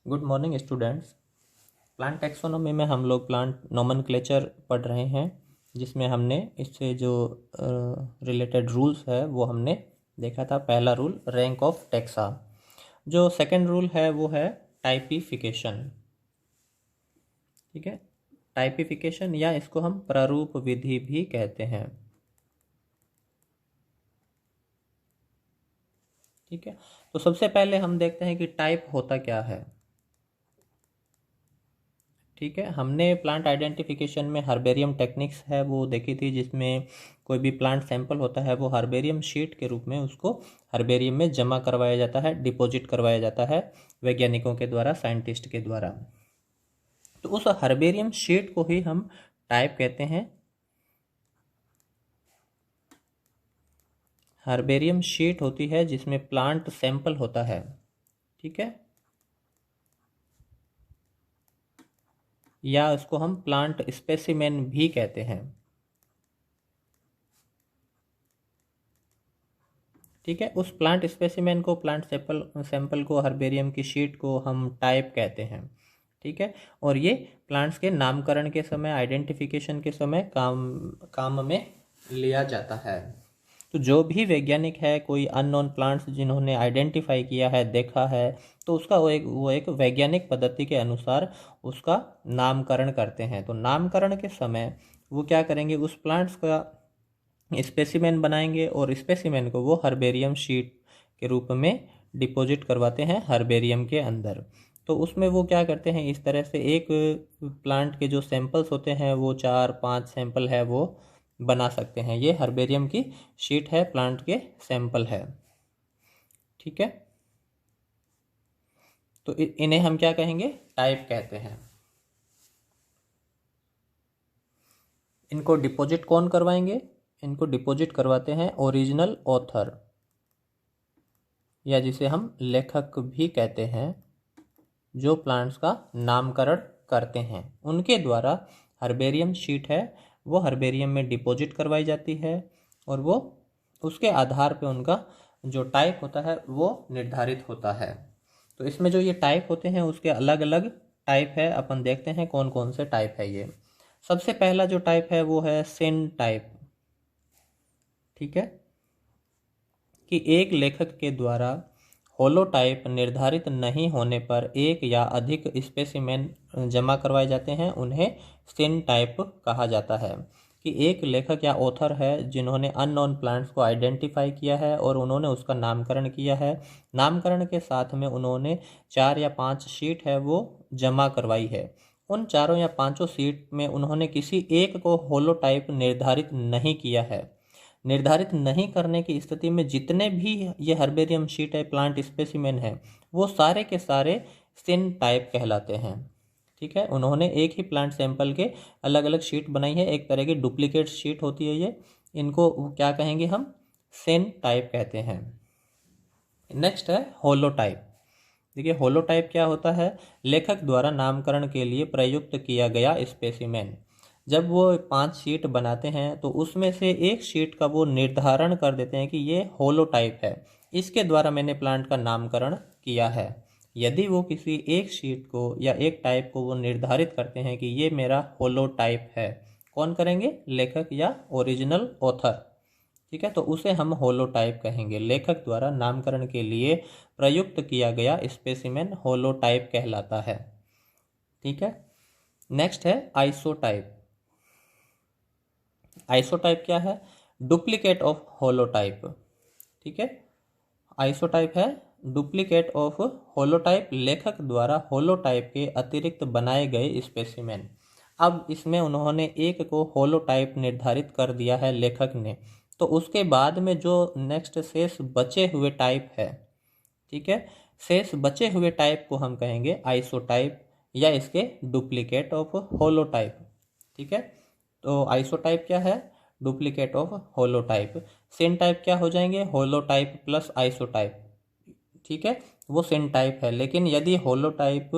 Good morning students. Plant taxonomy में हम लोग प्लांट नोमेनक्लेचर पढ़ रहे हैं, जिसमें हमने इससे जो रिलेटेड रूल्स है वो हमने देखा था। पहला रूल रैंक ऑफ टैक्सा। जो सेकंड रूल है वो है टाइपिफिकेशन। ठीक है, टाइपिफिकेशन या इसको हम प्रारूप विधि भी कहते हैं। ठीक है, तो सबसे पहले हम देखते हैं कि टाइप होता क्या है। ठीक है, हमने प्लांट आइडेंटिफिकेशन में हर्बेरियम टेक्निक्स है वो देखी थी, जिसमें कोई भी प्लांट सैंपल होता है वो हर्बेरियम शीट के रूप में उसको हर्बेरियम में जमा करवाया जाता है, डिपॉजिट करवाया जाता है वैज्ञानिकों के द्वारा, साइंटिस्ट के द्वारा। तो उस हर्बेरियम शीट को ही हम टाइप कहते हैं। हर्बेरियम शीट होती है जिसमें प्लांट सैंपल होता है। ठीक है, या उसको हम प्लांट स्पेसिमेन भी कहते हैं। ठीक है, उस प्लांट स्पेसिमेन को, प्लांट सैंपल को, हर्बेरियम की शीट को हम टाइप कहते हैं। ठीक है, और ये प्लांट्स के नामकरण के समय, आइडेंटिफिकेशन के समय काम में लिया जाता है। तो जो भी वैज्ञानिक है, कोई अननोन प्लांट्स जिन्होंने आइडेंटिफाई किया है, देखा है, तो उसका वो एक वैज्ञानिक पद्धति के अनुसार उसका नामकरण करते हैं। तो नामकरण के समय वो क्या करेंगे, उस प्लांट्स का स्पेसिमेन बनाएंगे और स्पेसिमेन को वो हर्बेरियम शीट के रूप में डिपॉजिट करवाते हैं हर्बेरियम के अंदर। तो उसमें वो क्या करते हैं, इस तरह से एक प्लांट के जो सैंपल्स होते हैं वो 4-5 सैंपल है वो बना सकते हैं। ये हर्बेरियम की शीट है, प्लांट के सैंपल है। ठीक है, तो इन्हें हम क्या कहेंगे, टाइप कहते हैं। इनको डिपॉजिट कौन करवाएंगे, इनको डिपॉजिट करवाते हैं ओरिजिनल ऑथर, या जिसे हम लेखक भी कहते हैं, जो प्लांट्स का नामकरण करते हैं। उनके द्वारा हर्बेरियम शीट है वो हर्बेरियम में डिपॉजिट करवाई जाती है, और वो उसके आधार पे उनका जो टाइप होता है वो निर्धारित होता है। तो इसमें जो ये टाइप होते हैं उसके अलग अलग टाइप है, अपन देखते हैं कौन कौन से टाइप है ये। सबसे पहला जो टाइप है वो है सिन टाइप। ठीक है, कि एक लेखक के द्वारा होलोटाइप निर्धारित नहीं होने पर एक या अधिक स्पेसिमेन जमा करवाए जाते हैं, उन्हें सिन टाइप कहा जाता है। कि एक लेखक या ऑथर है जिन्होंने अननोन प्लांट्स को आइडेंटिफाई किया है और उन्होंने उसका नामकरण किया है। नामकरण के साथ में उन्होंने 4 या 5 शीट है वो जमा करवाई है। उन चारों या पांचों शीट में उन्होंने किसी एक को होलोटाइप निर्धारित नहीं किया है। निर्धारित नहीं करने की स्थिति में जितने भी ये हर्बेरियम शीट है, प्लांट स्पेसिमेन है, वो सारे के सारे सिन टाइप कहलाते हैं। ठीक है, उन्होंने एक ही प्लांट सैंपल के अलग अलग शीट बनाई है, एक तरह की डुप्लीकेट शीट होती है ये, इनको क्या कहेंगे हम, सिन टाइप कहते हैं। नेक्स्ट है होलोटाइप। देखिए होलोटाइप क्या होता है, लेखक द्वारा नामकरण के लिए प्रयुक्त किया गया स्पेसिमेन। जब वो 5 शीट बनाते हैं तो उसमें से एक शीट का वो निर्धारण कर देते हैं कि ये होलोटाइप है, इसके द्वारा मैंने प्लांट का नामकरण किया है। यदि वो किसी एक शीट को या एक टाइप को वो निर्धारित करते हैं कि ये मेरा होलोटाइप है, कौन करेंगे, लेखक या ओरिजिनल ऑथर। ठीक है, तो उसे हम होलोटाइप कहेंगे। लेखक द्वारा नामकरण के लिए प्रयुक्त किया गया स्पेसिमेन होलोटाइप कहलाता है। ठीक है, नेक्स्ट है आइसोटाइप। आइसोटाइप क्या है, डुप्लीकेट ऑफ होलोटाइप। ठीक है, आइसोटाइप है डुप्लीकेट ऑफ होलोटाइप, लेखक द्वारा होलोटाइप के अतिरिक्त बनाए गए स्पेसिमेन। अब इसमें उन्होंने एक को होलोटाइप निर्धारित कर दिया है लेखक ने, तो उसके बाद में जो नेक्स्ट शेष बचे हुए टाइप है, ठीक है, शेष बचे हुए टाइप को हम कहेंगे आइसोटाइप या इसके डुप्लीकेट ऑफ होलोटाइप। ठीक है, तो आइसोटाइप क्या है, duplicate of holotype. Syntype क्या हो जाएंगे, होलोटाइप प्लस आइसोटाइप। ठीक है, वो सिन टाइप है, लेकिन यदि होलोटाइप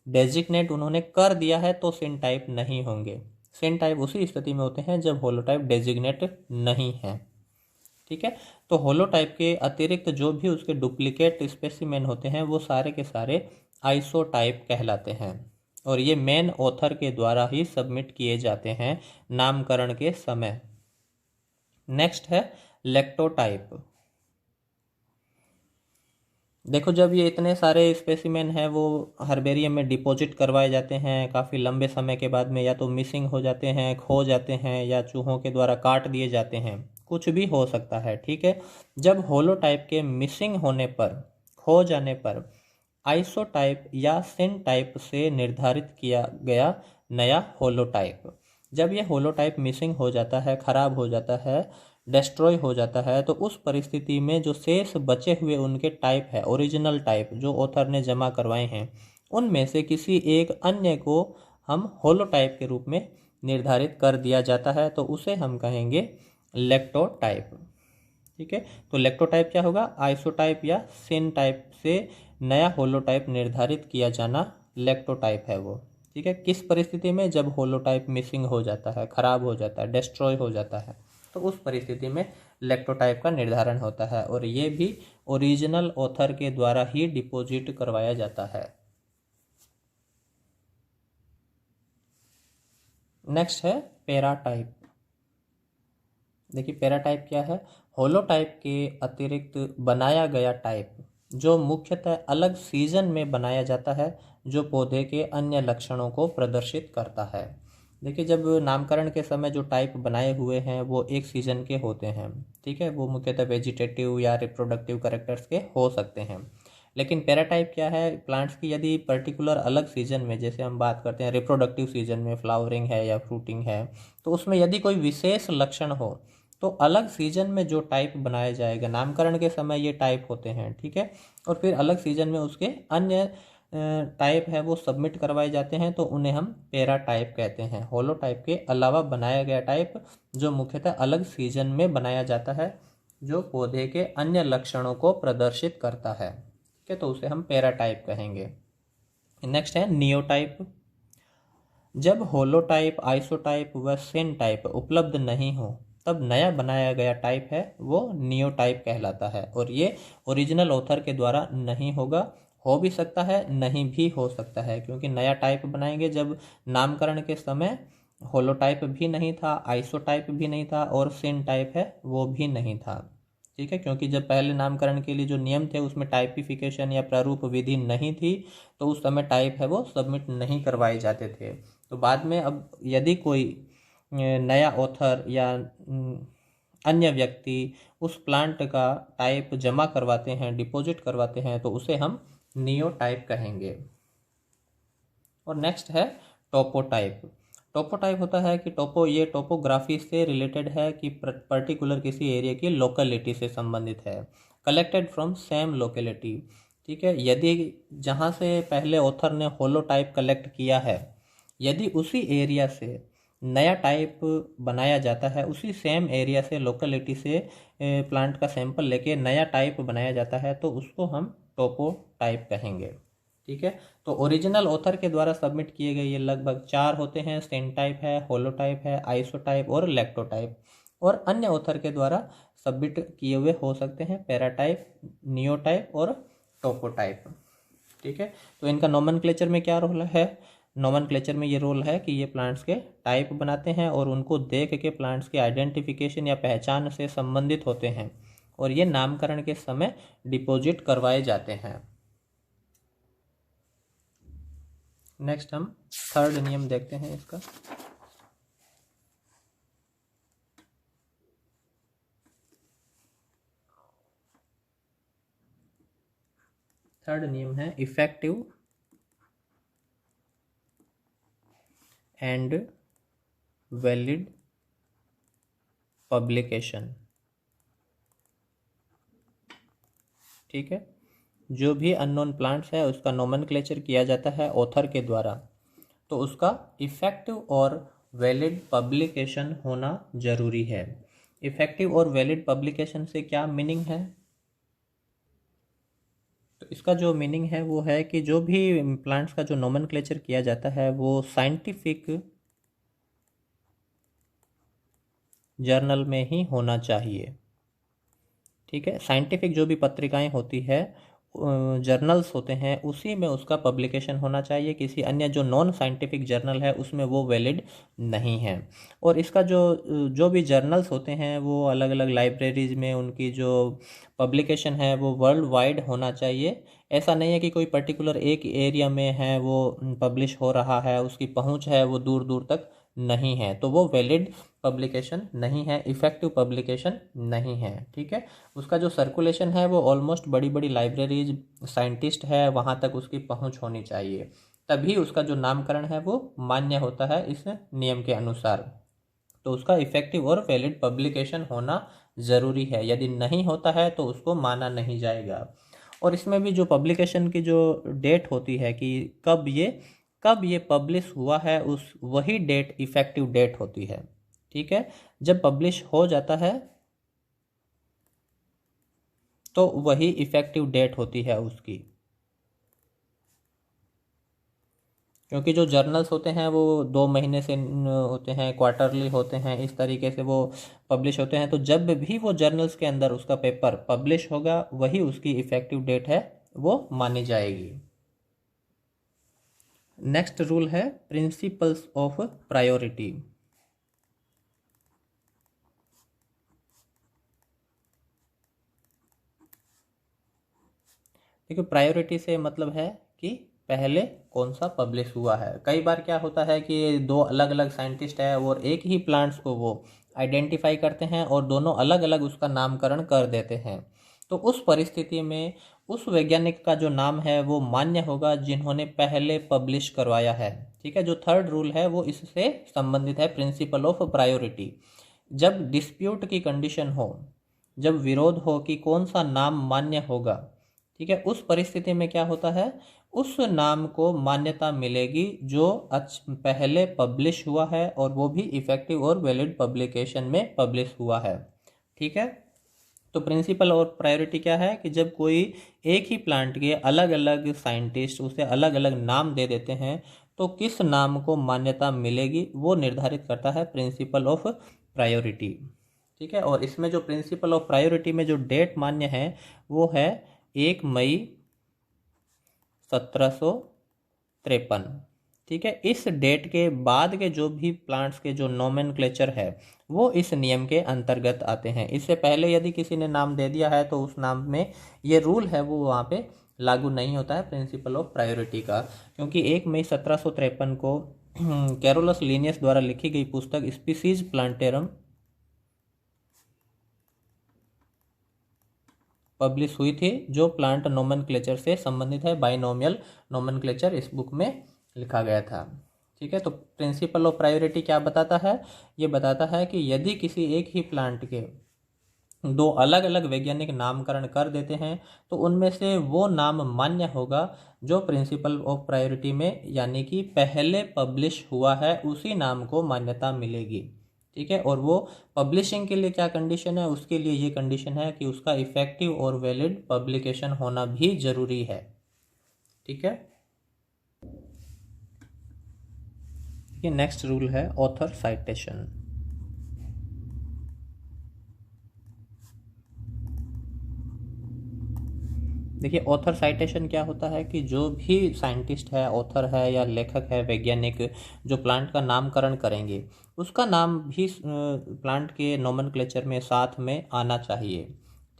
डेजिग्नेट उन्होंने कर दिया है तो सिन टाइप नहीं होंगे। सिन टाइप उसी स्थिति में होते हैं जब होलोटाइप डेजिग्नेट नहीं है। ठीक है, तो होलोटाइप के अतिरिक्त जो भी उसके डुप्लीकेट स्पेसिमेन होते हैं वो सारे के सारे आइसोटाइप कहलाते हैं और ये मेन ऑथर के द्वारा ही सबमिट किए जाते हैं नामकरण के समय। नेक्स्ट है लेक्टोटाइप। देखो, जब ये इतने सारे स्पेसिमेन हैं वो हर्बेरियम में डिपॉजिट करवाए जाते हैं काफ़ी लंबे समय के बाद में, या तो मिसिंग हो जाते हैं, खो जाते हैं, या चूहों के द्वारा काट दिए जाते हैं, कुछ भी हो सकता है। ठीक है, जब होलोटाइप के मिसिंग होने पर, खो जाने पर आइसोटाइप या सिन टाइप से निर्धारित किया गया नया होलोटाइप, जब ये होलोटाइप मिसिंग हो जाता है, खराब हो जाता है, डिस्ट्रॉय हो जाता है, तो उस परिस्थिति में जो शेष बचे हुए उनके टाइप है, ओरिजिनल टाइप जो ऑथर ने जमा करवाए हैं, उनमें से किसी एक अन्य को हम होलोटाइप के रूप में निर्धारित कर दिया जाता है, तो उसे हम कहेंगे लेक्टोटाइप। ठीक है, तो लेक्टोटाइप क्या होगा? आइसोटाइप या सिन टाइप से नया होलोटाइप निर्धारित किया जाना लेक्टोटाइप है वो। ठीक है, किस परिस्थिति में? जब होलोटाइप मिसिंग हो जाता है, खराब हो जाता है, डिस्ट्रॉय हो जाता है, तो उस परिस्थिति में लेक्टोटाइप का निर्धारण होता है और ये भी ओरिजिनल ऑथर के द्वारा ही डिपॉजिट करवाया जाता है। नेक्स्ट है पैराटाइप। देखिए, पैराटाइप क्या है? होलोटाइप के अतिरिक्त बनाया गया टाइप जो मुख्यतः अलग सीजन में बनाया जाता है, जो पौधे के अन्य लक्षणों को प्रदर्शित करता है। देखिए, जब नामकरण के समय जो टाइप बनाए हुए हैं वो एक सीजन के होते हैं। ठीक है, वो मुख्यतः वेजिटेटिव या रिप्रोडक्टिव कैरेक्टर्स के हो सकते हैं। लेकिन पैराटाइप क्या है? प्लांट्स की यदि पर्टिकुलर अलग सीजन में, जैसे हम बात करते हैं रिप्रोडक्टिव सीजन में, फ्लावरिंग है या फ्रूटिंग है, तो उसमें यदि कोई विशेष लक्षण हो तो अलग सीजन में जो टाइप बनाया जाएगा, नामकरण के समय ये टाइप होते हैं। ठीक है, और फिर अलग सीजन में उसके अन्य टाइप है वो सबमिट करवाए जाते हैं, तो उन्हें हम पैरा टाइप कहते हैं। होलो टाइप के अलावा बनाया गया टाइप जो मुख्यतः अलग सीजन में बनाया जाता है, जो पौधे के अन्य लक्षणों को प्रदर्शित करता है। ठीक है, तो उसे हम पैरा टाइप कहेंगे। नेक्स्ट है नियोटाइप। जब होलोटाइप, आइसोटाइप व सिन टाइप उपलब्ध नहीं हो तब नया बनाया गया टाइप है वो नियोटाइप कहलाता है और ये ओरिजिनल ऑथर के द्वारा नहीं होगा। हो भी सकता है, नहीं भी हो सकता है, क्योंकि नया टाइप बनाएंगे जब नामकरण के समय होलोटाइप भी नहीं था, आइसोटाइप भी नहीं था और सिन टाइप है वो भी नहीं था। ठीक है, क्योंकि जब पहले नामकरण के लिए जो नियम थे उसमें टाइपिफिकेशन या प्रारूप विधि नहीं थी, तो उस समय टाइप है वो सबमिट नहीं करवाए जाते थे। तो बाद में अब यदि कोई नया ऑथर या अन्य व्यक्ति उस प्लांट का टाइप जमा करवाते हैं, डिपॉजिट करवाते हैं, तो उसे हम नियो टाइप कहेंगे। और नेक्स्ट है टोपोटाइप। टोपोटाइप होता है कि ये टोपोग्राफी से रिलेटेड है, कि पर्टिकुलर किसी एरिया की लोकेलिटी से संबंधित है। Collected from same locality. ठीक है, यदि जहाँ से पहले ऑथर ने होलोटाइप कलेक्ट किया है, यदि उसी एरिया से नया टाइप बनाया जाता है, उसी सेम एरिया से, लोकेलिटी से प्लांट का सैंपल लेके नया टाइप बनाया जाता है, तो उसको हम टोपो टाइप कहेंगे। ठीक है, तो ओरिजिनल ऑथर के द्वारा सबमिट किए गए ये लगभग 4 होते हैं। सेन टाइप है, होलोटाइप है, आइसोटाइप और लेक्टोटाइप। और अन्य ऑथर के द्वारा सबमिट किए हुए हो सकते हैं पैराटाइप, नियोटाइप और टोपोटाइप। ठीक है, तो इनका नोमेनक्लेचर में क्या रोल है? नोमेनक्लेचर में ये रोल है कि ये प्लांट्स के टाइप बनाते हैं और उनको देख के प्लांट्स के आइडेंटिफिकेशन या पहचान से संबंधित होते हैं, और ये नामकरण के समय डिपॉजिट करवाए जाते हैं। नेक्स्ट हम थर्ड नियम देखते हैं इसका। थर्ड नियम है इफेक्टिव एंड वैलिड पब्लिकेशन। ठीक है, जो भी अननोन प्लांट्स है उसका नोमेनक्लेचर किया जाता है ऑथर के द्वारा, तो उसका इफेक्टिव और वैलिड पब्लिकेशन होना जरूरी है। इफेक्टिव और वैलिड पब्लिकेशन से क्या मीनिंग है? तो इसका जो मीनिंग है वो है कि जो भी प्लांट्स का जो नोमेनक्लेचर किया जाता है वो साइंटिफिक जर्नल में ही होना चाहिए। ठीक है, साइंटिफिक जो भी पत्रिकाएं होती है जर्नल्स होते हैं उसी में उसका पब्लिकेशन होना चाहिए। किसी अन्य जो नॉन साइंटिफिक जर्नल है उसमें वो वैलिड नहीं है। और इसका जो भी जर्नल्स होते हैं वो अलग अलग लाइब्रेरीज में उनकी जो पब्लिकेशन है वो वर्ल्ड वाइड होना चाहिए। ऐसा नहीं है कि कोई पर्टिकुलर एक एरिया में है वो पब्लिश हो रहा है, उसकी पहुंच है वो दूर दूर तक नहीं है, तो वो वैलिड पब्लिकेशन नहीं है, इफ़ेक्टिव पब्लिकेशन नहीं है। ठीक है, उसका जो सर्कुलेशन है वो ऑलमोस्ट बड़ी बड़ी लाइब्रेरीज, साइंटिस्ट है वहाँ तक उसकी पहुँच होनी चाहिए, तभी उसका जो नामकरण है वो मान्य होता है इस नियम के अनुसार। तो उसका इफ़ेक्टिव और वैलिड पब्लिकेशन होना ज़रूरी है, यदि नहीं होता है तो उसको माना नहीं जाएगा। और इसमें भी जो पब्लिकेशन की जो डेट होती है कि कब ये पब्लिश हुआ है, उस वही डेट इफ़ेक्टिव डेट होती है। ठीक है, जब पब्लिश हो जाता है तो वही इफ़ेक्टिव डेट होती है उसकी। क्योंकि जो जर्नल्स होते हैं वो 2 महीने से होते हैं, क्वार्टरली होते हैं, इस तरीके से वो पब्लिश होते हैं। तो जब भी वो जर्नल्स के अंदर उसका पेपर पब्लिश होगा वही उसकी इफ़ेक्टिव डेट है, वो मानी जाएगी। नेक्स्ट रूल है प्रिंसिपल्स ऑफ प्रायोरिटी। देखिए, प्रायोरिटी से मतलब है कि पहले कौन सा पब्लिश हुआ है। कई बार क्या होता है कि दो अलग अलग साइंटिस्ट है और एक ही प्लांट्स को वो आइडेंटिफाई करते हैं और दोनों अलग अलग उसका नामकरण कर देते हैं। तो उस परिस्थिति में उस वैज्ञानिक का जो नाम है वो मान्य होगा जिन्होंने पहले पब्लिश करवाया है। ठीक है, जो थर्ड रूल है वो इससे संबंधित है, प्रिंसिपल ऑफ प्रायोरिटी। जब डिस्प्यूट की कंडीशन हो, जब विरोध हो कि कौन सा नाम मान्य होगा, ठीक है, उस परिस्थिति में क्या होता है, उस नाम को मान्यता मिलेगी जो पहले पब्लिश हुआ है और वो भी इफेक्टिव और वैलिड पब्लिकेशन में पब्लिश हुआ है। ठीक है, तो प्रिंसिपल और प्रायोरिटी क्या है कि जब कोई एक ही प्लांट के अलग अलग साइंटिस्ट उसे अलग अलग नाम दे देते हैं तो किस नाम को मान्यता मिलेगी वो निर्धारित करता है प्रिंसिपल ऑफ प्रायोरिटी। ठीक है, और इसमें जो प्रिंसिपल ऑफ प्रायोरिटी में जो डेट मान्य है वो है 1 मई 1753। ठीक है, इस डेट के बाद के जो भी प्लांट्स के जो नोमेनक्लेचर है वो इस नियम के अंतर्गत आते हैं। इससे पहले यदि किसी ने नाम दे दिया है तो उस नाम में ये रूल है वो वहाँ पे लागू नहीं होता है प्रिंसिपल ऑफ प्रायोरिटी का। क्योंकि 1 मई 1753 को कैरोलस लीनियस द्वारा लिखी गई पुस्तक स्पीसीज प्लांटेरम पब्लिश हुई थी, जो प्लांट नोमेनक्लेचर से संबंधित है। बाइनोमियल नोमेनक्लेचर इस बुक में लिखा गया था। ठीक है, तो प्रिंसिपल ऑफ प्रायोरिटी क्या बताता है, ये बताता है कि यदि किसी एक ही प्लांट के दो अलग अलग वैज्ञानिक नामकरण कर देते हैं तो उनमें से वो नाम मान्य होगा जो प्रिंसिपल ऑफ प्रायोरिटी में यानी कि पहले पब्लिश हुआ है उसी नाम को मान्यता मिलेगी। ठीक है, और वो पब्लिशिंग के लिए क्या कंडीशन है, उसके लिए ये कंडीशन है कि उसका इफेक्टिव और वैलिड पब्लिकेशन होना भी जरूरी है। ठीक है, नेक्स्ट रूल है ऑथर साइटेशन। देखिए, ऑथर साइटेशन क्या होता है कि जो भी साइंटिस्ट है, ऑथर है या लेखक है, वैज्ञानिक जो प्लांट का नामकरण करेंगे उसका नाम भी प्लांट के नोमेनक्लेचर में साथ में आना चाहिए।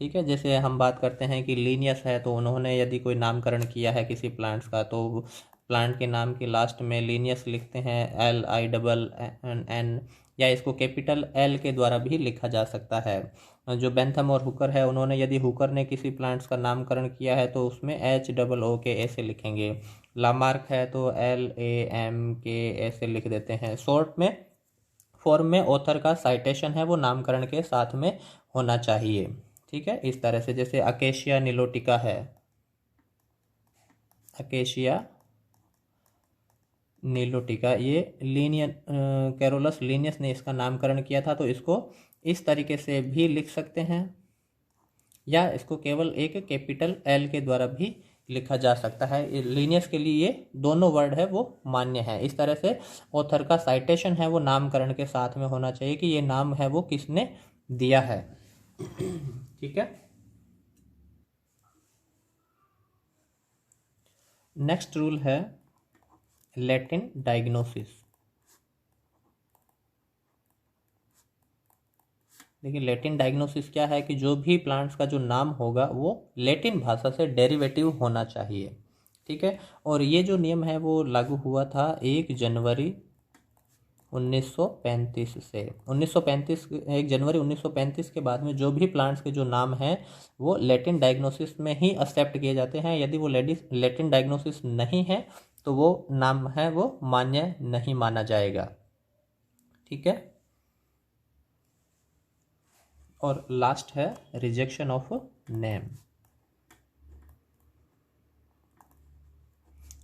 ठीक है, जैसे हम बात करते हैं कि लीनियस है तो उन्होंने यदि कोई नामकरण किया है किसी प्लांट्स का तो प्लांट के नाम के लास्ट में लीनियस लिखते हैं, LINN, या इसको कैपिटल L के द्वारा भी लिखा जा सकता है। जो बेंथम और हुकर है उन्होंने यदि हुकर ने किसी प्लांट्स का नामकरण किया है तो उसमें HOOK ऐसे लिखेंगे। लामार्क है तो LAMK ऐसे लिख देते हैं। शॉर्ट में फॉर्म में ऑथर का साइटेशन है वो नामकरण के साथ में होना चाहिए। ठीक है, इस तरह से जैसे अकेशिया निलोटिका है, अकेशिया निलोटिका, ये कैरोलस लीनियस ने इसका नामकरण किया था, तो इसको इस तरीके से भी लिख सकते हैं या इसको केवल एक कैपिटल L के द्वारा भी लिखा जा सकता है। लीनियस के लिए ये दोनों वर्ड है वो मान्य है। इस तरह से ऑथर का साइटेशन है वो नामकरण के साथ में होना चाहिए कि ये नाम है वो किसने दिया है। ठीक है, नेक्स्ट रूल है लैटिन डायग्नोसिस। देखिए लैटिन डायग्नोसिस क्या है कि जो भी प्लांट्स का जो नाम होगा वो लैटिन भाषा से डेरिवेटिव होना चाहिए। ठीक है, और ये जो नियम है वो लागू हुआ था 1 जनवरी 1935 से। 1935 1 जनवरी 1935 के बाद में जो भी प्लांट्स के जो नाम हैं वो लैटिन डायग्नोसिस में ही एक्सेप्ट किए जाते हैं। यदि वो लैटिन डायग्नोसिस नहीं है तो वो नाम है वो मान्य नहीं माना जाएगा। ठीक है, और लास्ट है रिजेक्शन ऑफ नेम।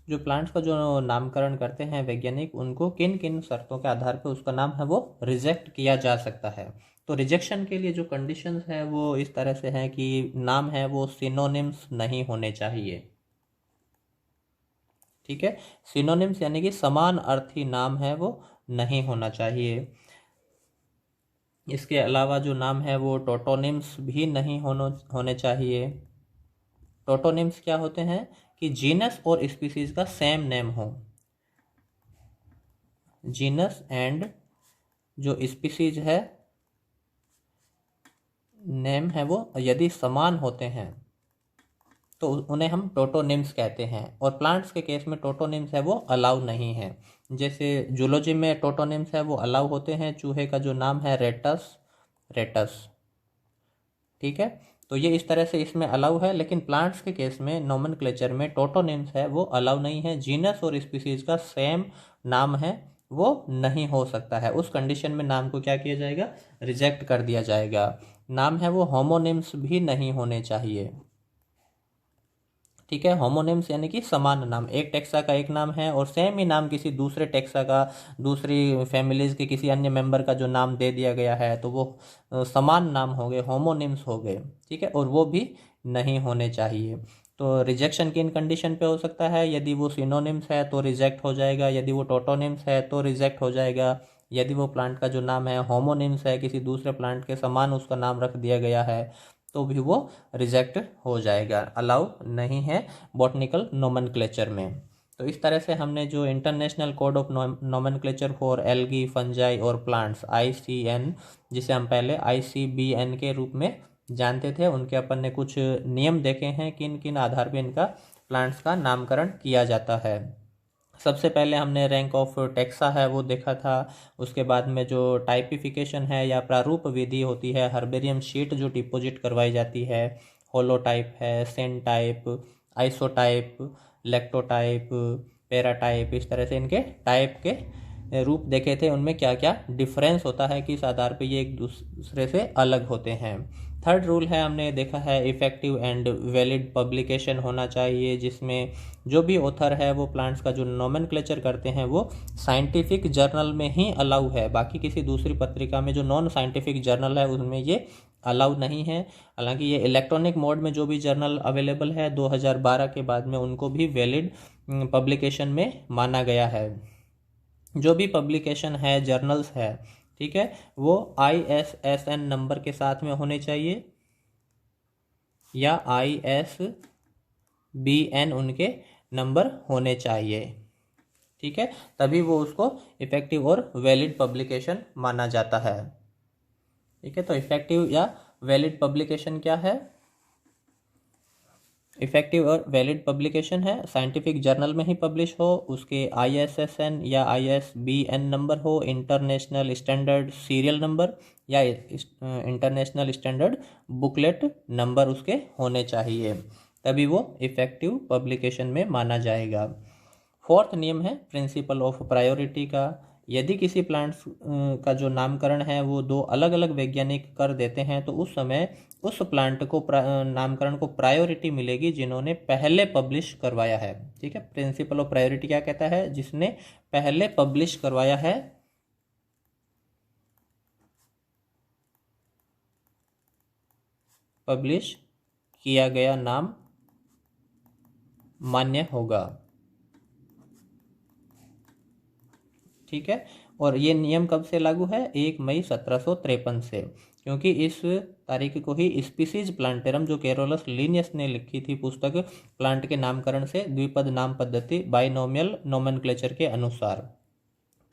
जो प्लांट्स का जो नामकरण करते हैं वैज्ञानिक, उनको किन किन शर्तों के आधार पर उसका नाम है वो रिजेक्ट किया जा सकता है। तो रिजेक्शन के लिए जो कंडीशंस है वो इस तरह से है कि नाम है वो सिनोनिम्स नहीं होने चाहिए। ठीक है, सिनोनिम्स यानी कि समान अर्थी नाम है वो नहीं होना चाहिए। इसके अलावा जो नाम है वो टोटोनिम्स भी नहीं होने चाहिए। टोटोनिम्स क्या होते हैं कि जीनस और स्पीसीज का सेम नेम हो। जीनस एंड जो स्पीसीज है नेम है वो यदि समान होते हैं तो उन्हें हम टोटोनिम्स कहते हैं। और प्लांट्स के केस में टोटोनिम्स है वो अलाउ नहीं है। जैसे जूलॉजी में टोटोनिम्स है वो अलाउ होते हैं। चूहे का जो नाम है रेटस, रेटस। ठीक है, तो ये इस तरह से इसमें अलाउ है, लेकिन प्लांट्स के केस में नोमेनक्लेचर में टोटोनिम्स है वो अलाउ नहीं है। जीनस और स्पीसीज का सेम नाम है वो नहीं हो सकता है। उस कंडीशन में नाम को क्या किया जाएगा, रिजेक्ट कर दिया जाएगा। नाम है वो होमोनिम्स भी नहीं होने चाहिए। ठीक है, होमोनिम्स यानी कि समान नाम, एक टेक्सा का एक नाम है और सेम ही नाम किसी दूसरे टेक्सा का, दूसरी फैमिलीज के किसी अन्य मेंबर का जो नाम दे दिया गया है तो वो समान नाम हो गए, होमोनिम्स हो गए। ठीक है, और वो भी नहीं होने चाहिए। तो रिजेक्शन किन कंडीशन पे हो सकता है, यदि वो सिनोनिम्स है तो रिजेक्ट हो जाएगा, यदि वो टोटोनिम्स है तो रिजेक्ट हो जाएगा, यदि वो प्लांट का जो नाम है होमोनिम्स है, किसी दूसरे प्लांट के समान उसका नाम रख दिया गया है तो भी वो रिजेक्ट हो जाएगा, अलाउ नहीं है बॉटनिकल नोमेनक्लेचर में। तो इस तरह से हमने जो international code of nomenclature for algae, fungi और प्लांट्स ICN, जिसे हम पहले ICBN के रूप में जानते थे, उनके अपन ने कुछ नियम देखे हैं किन किन आधार पर इनका प्लांट्स का नामकरण किया जाता है। सबसे पहले हमने रैंक ऑफ टेक्सा है वो देखा था। उसके बाद में जो टाइपिफिकेशन है या प्रारूप विधि होती है, हर्बेरियम शीट जो डिपॉजिट करवाई जाती है, होलोटाइप है, सेन टाइप, आइसोटाइप, लेक्टोटाइप, पैराटाइप, इस तरह से इनके टाइप के रूप देखे थे, उनमें क्या क्या डिफरेंस होता है, किस आधार पे ये एक दूसरे से अलग होते हैं। थर्ड रूल है हमने देखा है इफेक्टिव एंड वैलिड पब्लिकेशन होना चाहिए, जिसमें जो भी ऑथर है वो प्लांट्स का जो नोमेनक्लेचर करते हैं वो साइंटिफिक जर्नल में ही अलाउ है। बाकी किसी दूसरी पत्रिका में जो नॉन साइंटिफिक जर्नल है उनमें ये अलाउ नहीं है। हालांकि ये इलेक्ट्रॉनिक मोड में जो भी जर्नल अवेलेबल है 2012 के बाद में, उनको भी वैलिड पब्लिकेशन में माना गया है। जो भी पब्लिकेशन है, जर्नल्स है, ठीक है, वो ISSN नंबर के साथ में होने चाहिए या ISBN उनके नंबर होने चाहिए। ठीक है, तभी वो उसको इफेक्टिव और वैलिड पब्लिकेशन माना जाता है। ठीक है, तो इफेक्टिव या वैलिड पब्लिकेशन क्या है, इफेक्टिव और वैलिड पब्लिकेशन है साइंटिफिक जर्नल में ही पब्लिश हो, उसके ISSN या ISBN नंबर हो, इंटरनेशनल स्टैंडर्ड सीरियल नंबर या इंटरनेशनल स्टैंडर्ड बुकलेट नंबर उसके होने चाहिए, तभी वो इफेक्टिव पब्लिकेशन में माना जाएगा। फोर्थ नियम है प्रिंसिपल ऑफ प्रायोरिटी का। यदि किसी प्लांट्स का जो नामकरण है वो दो अलग अलग वैज्ञानिक कर देते हैं तो उस समय उस प्लांट को नामकरण को प्रायोरिटी मिलेगी जिन्होंने पहले पब्लिश करवाया है। ठीक है, प्रिंसिपल ऑफ प्रायोरिटी क्या कहता है, जिसने पहले पब्लिश करवाया है पब्लिश किया गया नाम मान्य होगा। ठीक है, और ये नियम कब से लागू है? 1 मई 1753 से, क्योंकि इस तारीख को ही स्पीसीज प्लांटेरम जो कैरोलस लिनियस ने लिखी थी पुस्तक प्लांट के नामकरण से द्विपद नाम पद्धति बाइनोमियल नोमेनक्लेचर के अनुसार,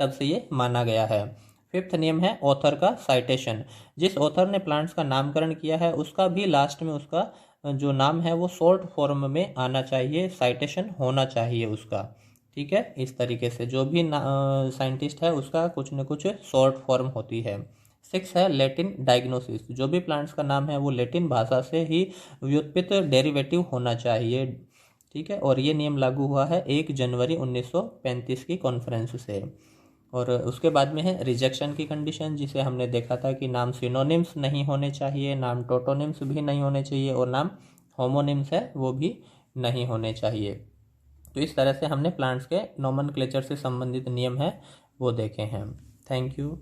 तब से ये माना गया है। फिफ्थ नियम है ऑथर का साइटेशन। जिस ऑथर ने प्लांट्स का नामकरण किया है उसका भी लास्ट में उसका जो नाम है वो शॉर्ट फॉर्म में आना चाहिए, साइटेशन होना चाहिए उसका। ठीक है, इस तरीके से जो भी साइंटिस्ट है उसका कुछ न कुछ शॉर्ट फॉर्म होती है। 6 है लैटिन डायग्नोसिस। जो भी प्लांट्स का नाम है वो लैटिन भाषा से ही व्युत्पत्त डेरिवेटिव होना चाहिए। ठीक है, और ये नियम लागू हुआ है 1 जनवरी 1935 की कॉन्फ्रेंस से। और उसके बाद में है रिजेक्शन की कंडीशन, जिसे हमने देखा था कि नाम सिनोनिम्स नहीं होने चाहिए, नाम टोटोनिम्स भी नहीं होने चाहिए और नाम होमोनिम्स है वो भी नहीं होने चाहिए। तो इस तरह से हमने प्लांट्स के नोमेनक्लेचर से संबंधित नियम है वो देखे हैं। Thank you.